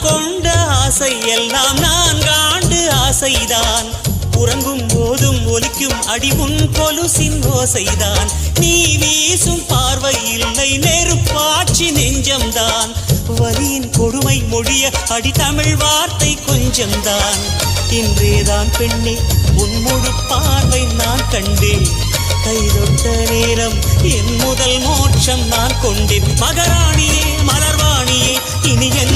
கொண்ட ஆசை எல்லாம் 4 ஆண்டு ஆசைதான். உறங்கும் போதும் ஒலிக்கும் அடி உன் கொலுசின் ஓசைதான். நீ வீசும் பார்வை இல்லை நெருப்பாட்சி நெஞ்சம்தான். வலியின் கொடுமை மொழிய அடி தமிழ் வார்த்தை கொஞ்சம்தான். இன்றேதான் பெண்ணே உன் முழு பார்வை நான் கண்டேன். கைதொட்ட நேரம் என் முதல் மோட்சம் நான் கொண்டேன். மகராணியே மலர்வாணியே இனி என்